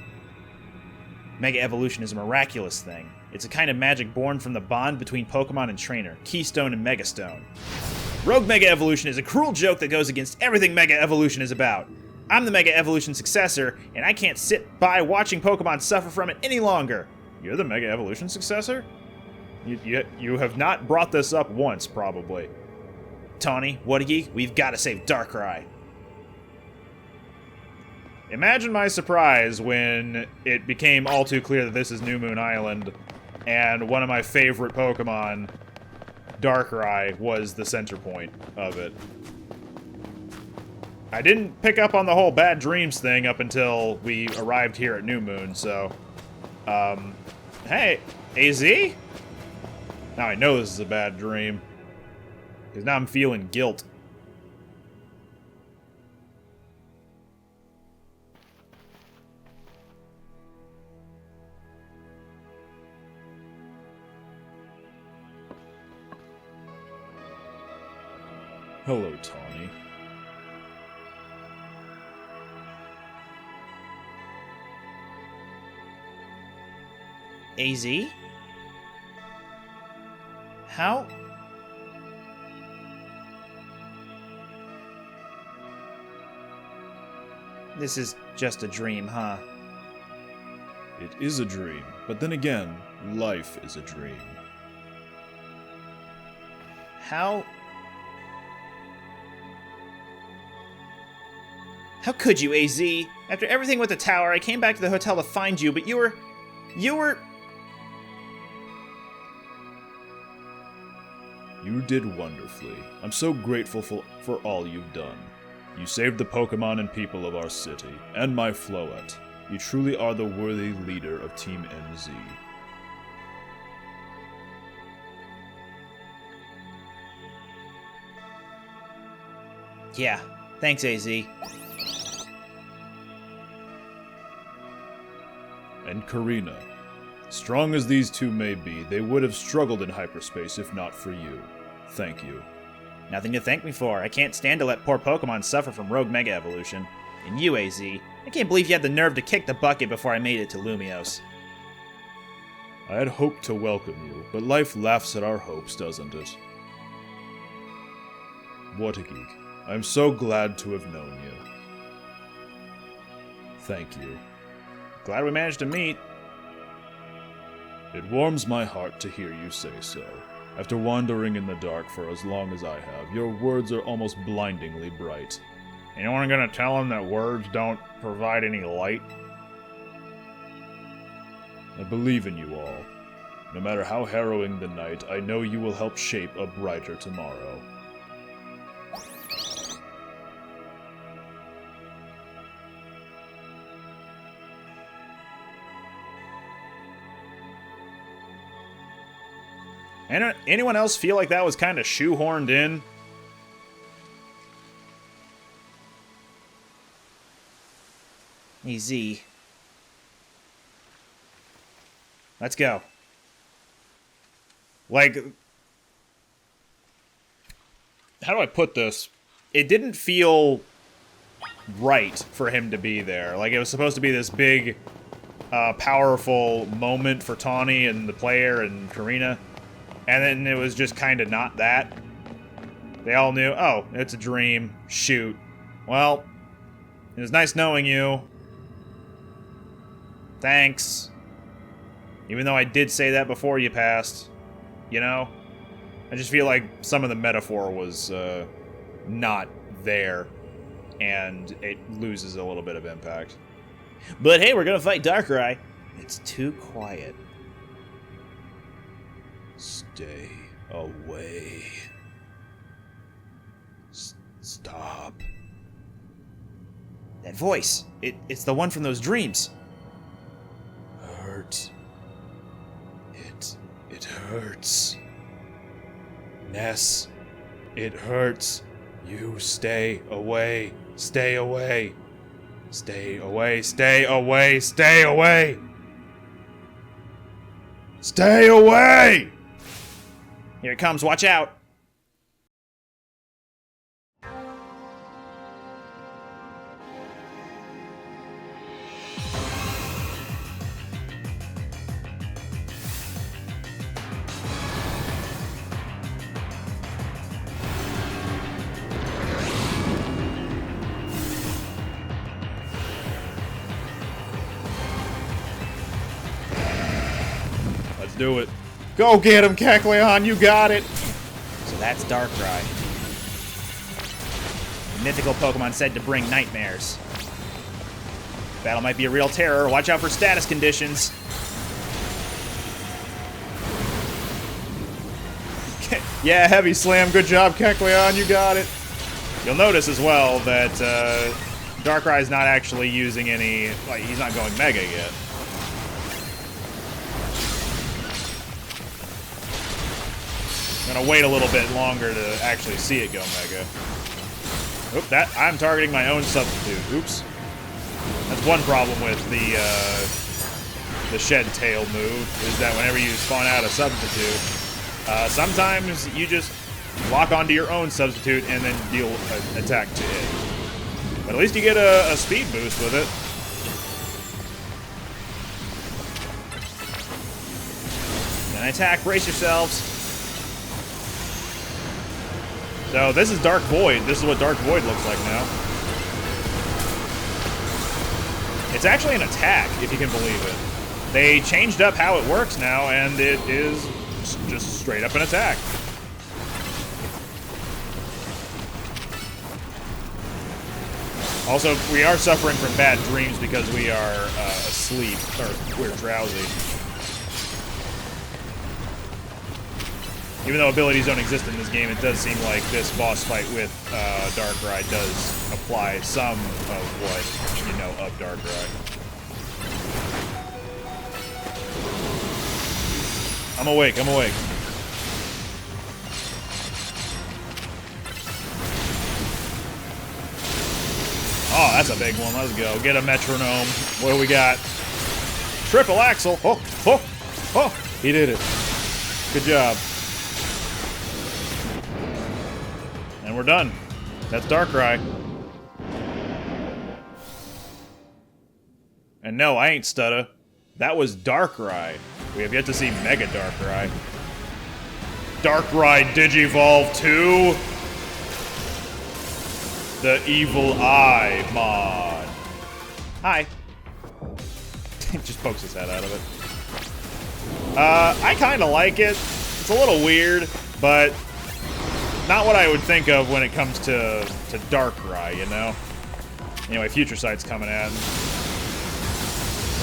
Mega Evolution is a miraculous thing. It's a kind of magic born from the bond between Pokemon and trainer, Keystone and Megastone. Rogue Mega Evolution is a cruel joke that goes against everything Mega Evolution is about. I'm the Mega Evolution successor, and I can't sit by watching Pokemon suffer from it any longer. You're the Mega Evolution successor? You have not brought this up once, probably. Tawny, whattageek, we've got to save Darkrai. Imagine my surprise when it became all too clear that this is New Moon Island, and one of my favorite Pokemon, Darkrai, was the center point of it. I didn't pick up on the whole bad dreams thing up until we arrived here at New Moon, so... hey, AZ? Now I know this is a bad dream. Because now I'm feeling guilt. Hello, Tawny. AZ? How? This is just a dream, huh? It is a dream, but then again, life is a dream. How could you, AZ? After everything with the tower, I came back to the hotel to find you, but you were... You did wonderfully. I'm so grateful for all you've done. You saved the Pokemon and people of our city, and my Floette. You truly are the worthy leader of Team NZ. Yeah, thanks, AZ. And Karina. Strong as these two may be, they would have struggled in hyperspace if not for you. Thank you. Nothing to thank me for. I can't stand to let poor Pokemon suffer from Rogue Mega Evolution. And you, AZ, I can't believe you had the nerve to kick the bucket before I made it to Lumiose. I had hoped to welcome you, but life laughs at our hopes, doesn't it? Whattageek, I'm so glad to have known you. Thank you. Glad we managed to meet. It warms my heart to hear you say so. After wandering in the dark for as long as I have, your words are almost blindingly bright. Anyone gonna tell him that words don't provide any light? I believe in you all. No matter how harrowing the night, I know you will help shape a brighter tomorrow. Anyone else feel like that was kind of shoehorned in? AZ. Let's go. Like, how do I put this? It didn't feel right for him to be there. Like, it was supposed to be this big, powerful moment for Tawny and the player and Karina. And then it was just kind of not that. They all knew, oh, it's a dream. Shoot. Well, it was nice knowing you. Thanks. Even though I did say that before you passed. You know? I just feel like some of the metaphor was not there. and it loses a little bit of impact. But hey, we're gonna fight Darkrai. It's too quiet. Stay away. Stop. That voice. It's the one from those dreams. Hurt. It hurts. Ness, it hurts. You stay away. Stay away. Stay away. Stay away. Stay away. Stay away! Here it comes, watch out. Let's do it. Go get him, Kecleon, you got it! So that's Darkrai. Mythical Pokemon said to bring nightmares. Battle might be a real terror. Watch out for status conditions. Yeah, heavy slam. Good job, Kecleon, you got it. You'll notice as well that Darkrai's not actually using any, like, he's not going Mega yet. I'm gonna wait a little bit longer to actually see it go Mega. Oop, I'm targeting my own substitute. Oops. That's one problem with the Shed Tail move, is that whenever you spawn out a substitute, sometimes you just lock onto your own substitute and then deal an attack to it. But at least you get a speed boost with it. Then attack, brace yourselves. So this is Dark Void. This is what Dark Void looks like now. It's actually an attack, if you can believe it. They changed up how it works now, and it is just straight up an attack. Also, we are suffering from bad dreams because we are asleep, or we're drowsy. Even though abilities don't exist in this game, it does seem like this boss fight with Darkrai does apply some of what you know of Darkrai. I'm awake, I'm awake. Oh, that's a big one. Let's go. Get a metronome. What do we got? Triple axle. Oh, oh, oh. He did it. Good job. And we're done. That's Darkrai. And no, I ain't Stutta. That was Darkrai. We have yet to see Mega Darkrai. Darkrai Digivolve 2. The Evil Eye mod. Hi. Just pokes his head out of it. I kind of like it. It's a little weird, but not what I would think of when it comes to Darkrai, you know? Anyway, Future Sight's coming in.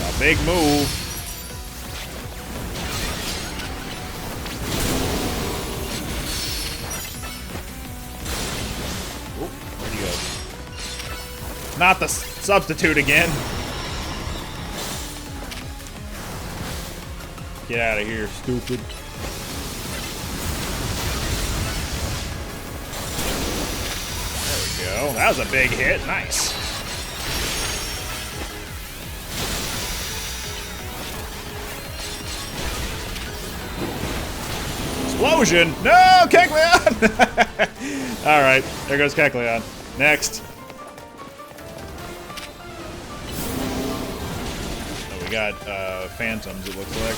A big move. Oop, where'd he go? Not the substitute again. Get out of here, stupid. There we go. That was a big hit. Nice. Explosion! No, Kecleon! Alright, there goes Kecleon. Next. Oh, we got phantoms, it looks like.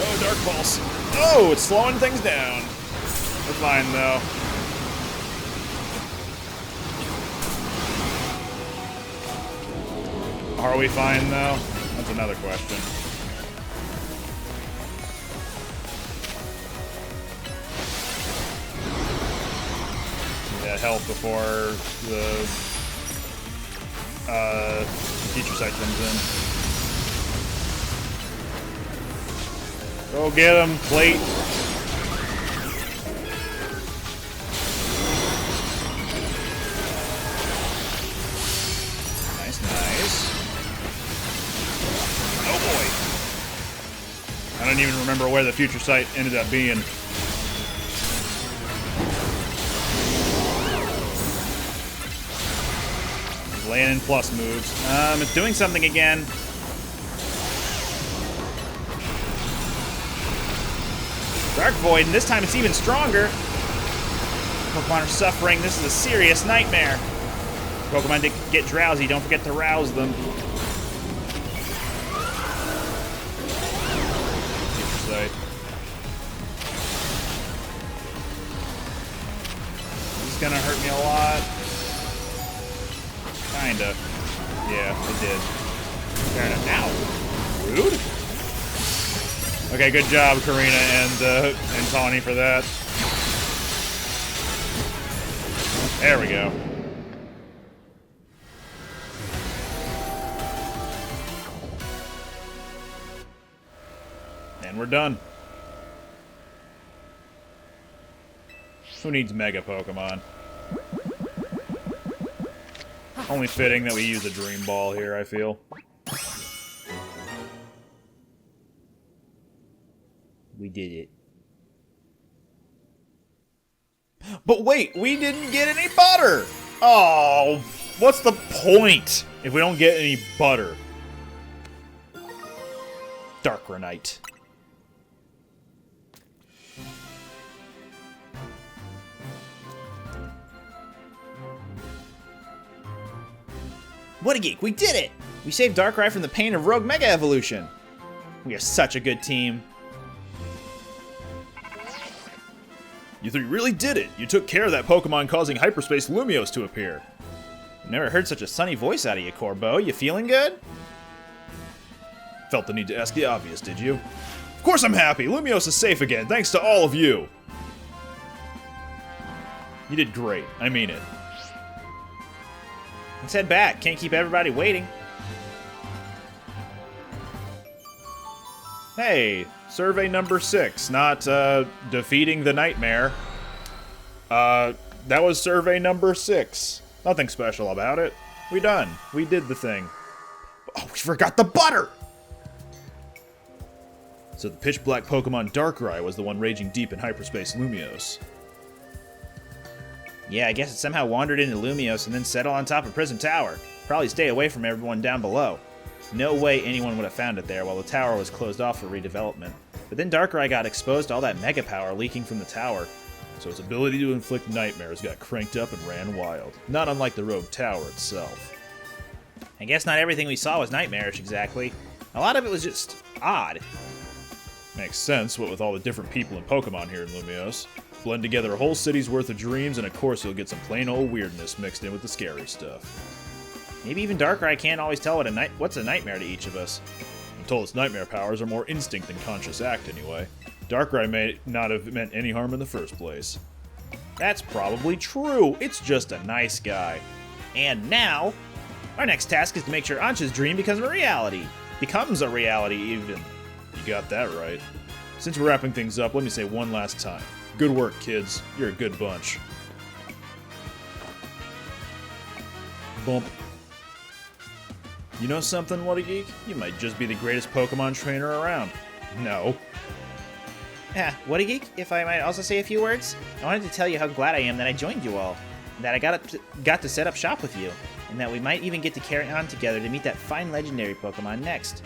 Oh, Dark Pulse. Oh, it's slowing things down. We're fine, though. Are we fine, though? That's another question. Yeah, health before the teacher site comes in. Go get him, plate. Nice. Oh boy. I don't even remember where the future site ended up being. He's laying in plus moves. It's doing something again. Dark Void, and this time it's even stronger. Pokemon are suffering. This is a serious nightmare. Pokemon get drowsy. Don't forget to rouse them. This is gonna hurt me a lot. Kinda. Yeah, it did. Fair enough. Ow. Rude. Okay, good job, Karina and Tawny for that. There we go. And we're done. Who needs Mega Pokemon? Only fitting that we use a Dream Ball here, I feel. We did it. But wait, we didn't get any butter! Oh, what's the point if we don't get any butter? Darkranite. What a geek, we did it! We saved Darkrai from the pain of Rogue Mega Evolution. We are such a good team. You three really did it! You took care of that Pokemon causing Hyperspace Lumiose to appear. Never heard such a sunny voice out of you, Corbo. You feeling good? Felt the need to ask the obvious, did you? Of course I'm happy! Lumiose is safe again, thanks to all of you! You did great. I mean it. Let's head back. Can't keep everybody waiting. Hey, survey number 6, not, defeating the nightmare. That was survey number 6. Nothing special about it. We done. We did the thing. Oh, we forgot the butter! So the pitch-black Pokemon Darkrai was the one raging deep in Hyperspace Lumiose. Yeah, I guess it somehow wandered into Lumiose and then settled on top of Prism Tower. Probably stay away from everyone down below. No way anyone would have found it there while the tower was closed off for redevelopment. But then Darkrai got exposed to all that mega power leaking from the tower. So its ability to inflict nightmares got cranked up and ran wild. Not unlike the Rogue Tower itself. I guess not everything we saw was nightmarish exactly. A lot of it was just odd. Makes sense, what with all the different people and Pokemon here in Lumiose. Blend together a whole city's worth of dreams, and of course you'll get some plain old weirdness mixed in with the scary stuff. Maybe even Darkrai can't always tell what's a nightmare to each of us. I'm told its nightmare powers are more instinct than conscious act anyway. Darkrai may not have meant any harm in the first place. That's probably true. It's just a nice guy. And now, our next task is to make sure Ancha's dream becomes a reality. Becomes a reality, even. You got that right. Since we're wrapping things up, let me say one last time. Good work, kids. You're a good bunch. Bump. You know something, whattageek? You might just be the greatest Pokemon trainer around. No. Whattageek, if I might also say a few words, I wanted to tell you how glad I am that I joined you all, that I got to set up shop with you, and that we might even get to carry on together to meet that fine legendary Pokemon next.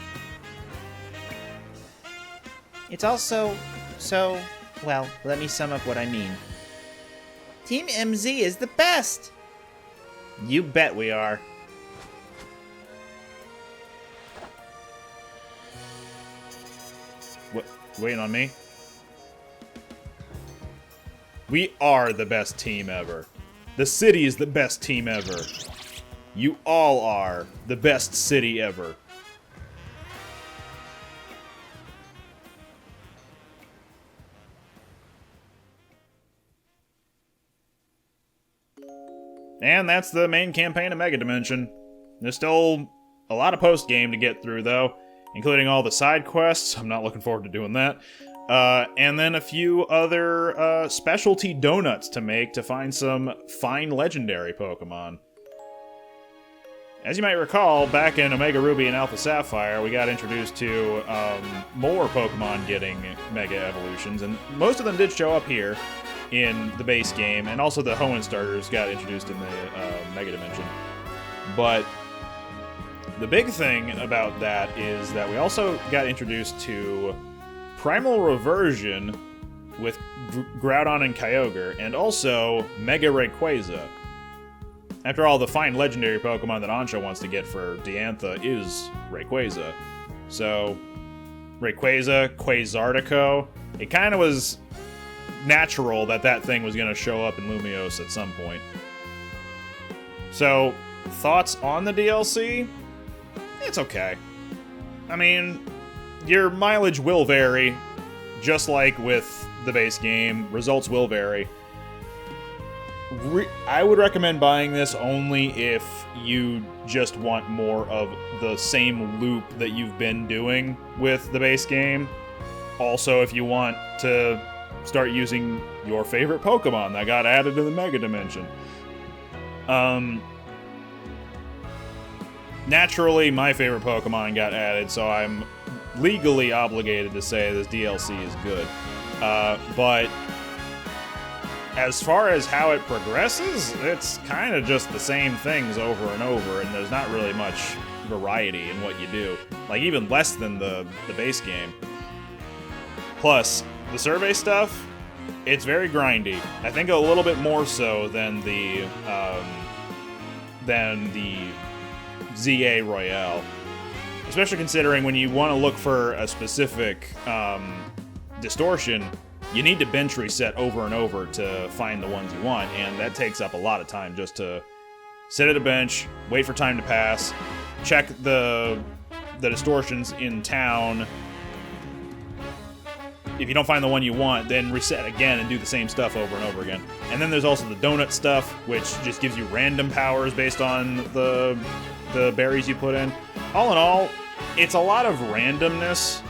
It's also so, well, let me sum up what I mean. Team MZ is the best! You bet we are. What? Waiting on me? We are the best team ever. The city is the best team ever. You all are the best city ever. And that's the main campaign of Mega Dimension. There's still a lot of post-game to get through, though, including all the side quests. I'm not looking forward to doing that. And then a few other specialty donuts to make to find some fine legendary Pokemon. As you might recall, back in Omega Ruby and Alpha Sapphire, we got introduced to more Pokemon getting Mega Evolutions, and most of them did show up here in the base game, and also the Hoenn starters got introduced in the Mega Dimension. But the big thing about that is that we also got introduced to Primal Reversion with Groudon and Kyogre, and also Mega Rayquaza. After all, the fine legendary Pokemon that Ansha wants to get for Diantha is Rayquaza. So, Rayquaza, Quasartico, it kind of was natural that that thing was going to show up in Lumiose at some point. So, thoughts on the DLC? It's okay. I mean, your mileage will vary, just like with the base game. Results will vary. I would recommend buying this only if you just want more of the same loop that you've been doing with the base game. Also, if you want to start using your favorite Pokemon that got added to the Mega Dimension. Naturally, my favorite Pokemon got added, so I'm legally obligated to say this DLC is good. But as far as how it progresses, it's kind of just the same things over and over, and there's not really much variety in what you do. Like, even less than the base game. Plus, the survey stuff, it's very grindy. I think a little bit more so than the ZA Royale. Especially considering when you want to look for a specific distortion, you need to bench reset over and over to find the ones you want, and that takes up a lot of time just to sit at a bench, wait for time to pass, check the distortions in town. If you don't find the one you want, then reset again and do the same stuff over and over again. And then there's also the donut stuff, which just gives you random powers based on the berries you put in. All in all, it's a lot of randomness,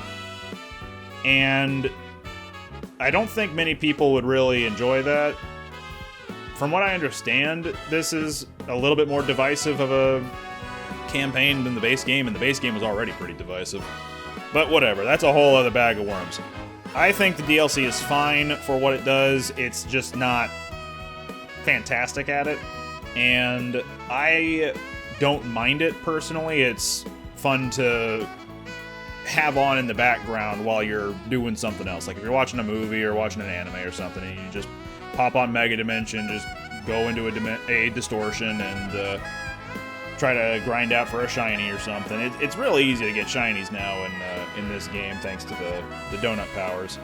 and I don't think many people would really enjoy that. From what I understand, this is a little bit more divisive of a campaign than the base game, and the base game was already pretty divisive. But whatever, that's a whole other bag of worms. I think the DLC is fine for what it does. It's just not fantastic at it, and I don't mind it personally. It's fun to have on in the background while you're doing something else. Like if you're watching a movie or watching an anime or something, and you just pop on Mega Dimension, just go into a distortion and try to grind out for a shiny or something. It's really easy to get shinies now in this game thanks to the donut powers.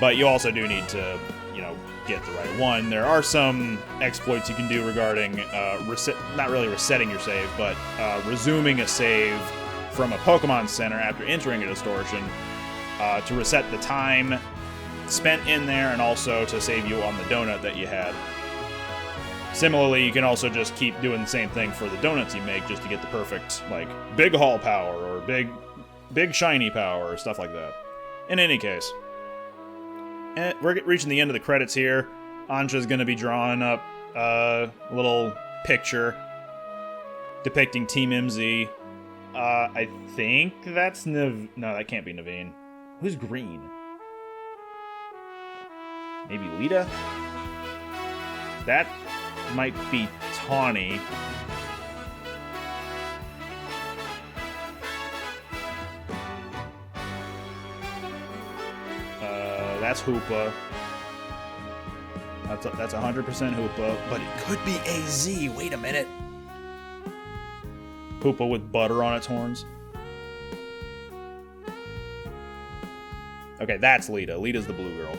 But you also do need to, get the right one. There are some exploits you can do regarding not really resetting your save, but resuming a save from a Pokemon Center after entering a distortion to reset the time spent in there and also to save you on the donut that you had. Similarly, you can also just keep doing the same thing for the donuts you make just to get the perfect, big haul power or big shiny power or stuff like that. In any case, we're reaching the end of the credits here. Ansha's going to be drawing up a little picture depicting Team MZ. I think that's No, that can't be Naveen. Who's green? Maybe Lita? That might be Tawny. That's Hoopa. That's 100% Hoopa, but it could be AZ. Wait a minute. Hoopa with butter on its horns. Okay, that's Lita. Lita's the blue girl.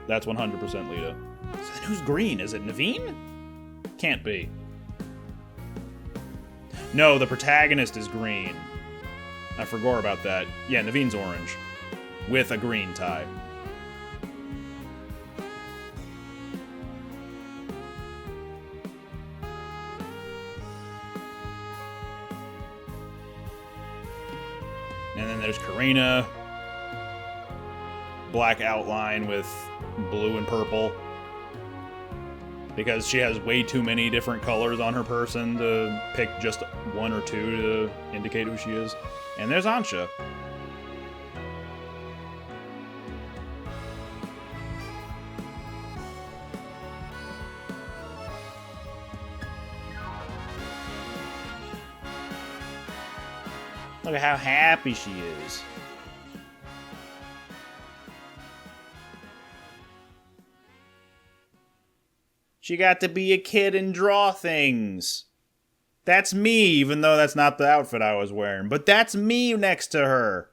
That's 100% Lita. So then who's green? Is it Naveen? Can't be. No, the protagonist is green. I forgot about that. Yeah, Naveen's orange. With a green tie. there's Karina. Black outline with blue and purple. Because she has way too many different colors on her person to pick just one or two to indicate who she is. And there's Ansha. Look at how happy she is. She got to be a kid and draw things. That's me, even though that's not the outfit I was wearing. But that's me next to her.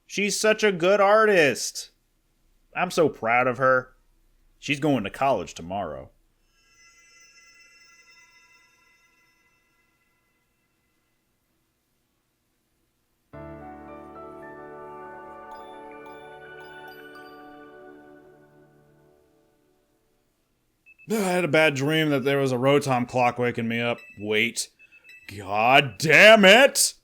She's such a good artist. I'm so proud of her. She's going to college tomorrow. I had a bad dream that there was a Rotom clock waking me up. Wait. God damn it!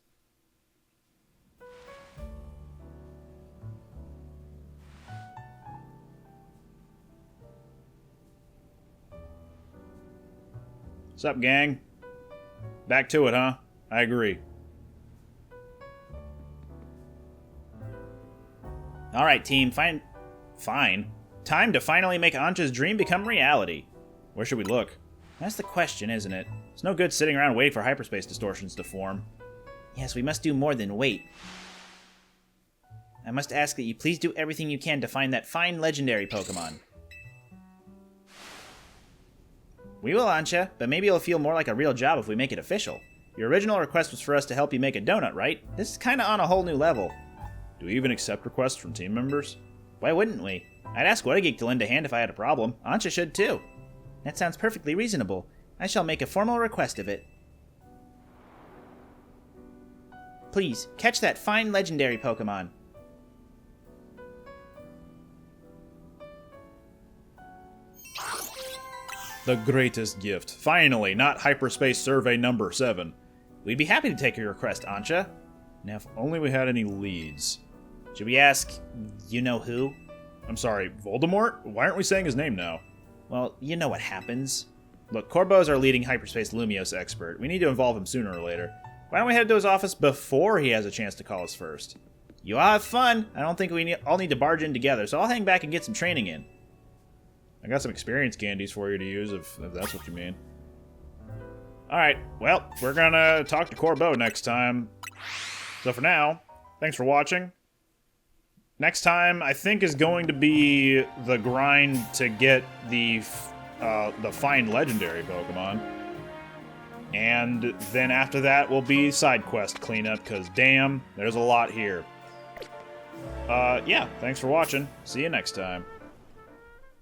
What's up, gang? Back to it, huh? I agree. Alright, team, fine. Time to finally make Ansha's dream become reality. Where should we look? That's the question, isn't it? It's no good sitting around waiting for hyperspace distortions to form. Yes, we must do more than wait. I must ask that you please do everything you can to find that fine legendary Pokémon. We will, Ansha, but maybe it'll feel more like a real job if we make it official. Your original request was for us to help you make a donut, right? This is kinda on a whole new level. Do we even accept requests from team members? Why wouldn't we? I'd ask whattageek to lend a hand if I had a problem. Ansha should too. That sounds perfectly reasonable. I shall make a formal request of it. Please, catch that fine legendary Pokémon. The greatest gift. Finally, not hyperspace survey number 7. We'd be happy to take your request, Ansha. Now, if only we had any leads. Should we ask, you know who? I'm sorry, Voldemort? Why aren't we saying his name now? Well, you know what happens. Look, Corbo's our leading hyperspace Lumiose expert. We need to involve him sooner or later. Why don't we head to his office before he has a chance to call us first? You all have fun. I don't think we all need to barge in together, so I'll hang back and get some training in. I got some experience candies for you to use, if that's what you mean. Alright, well, we're gonna talk to Corbo next time. So for now, thanks for watching. Next time, I think, is going to be the grind to get the fine legendary Pokemon. And then after that will be side quest cleanup, because damn, there's a lot here. Yeah, thanks for watching. See you next time.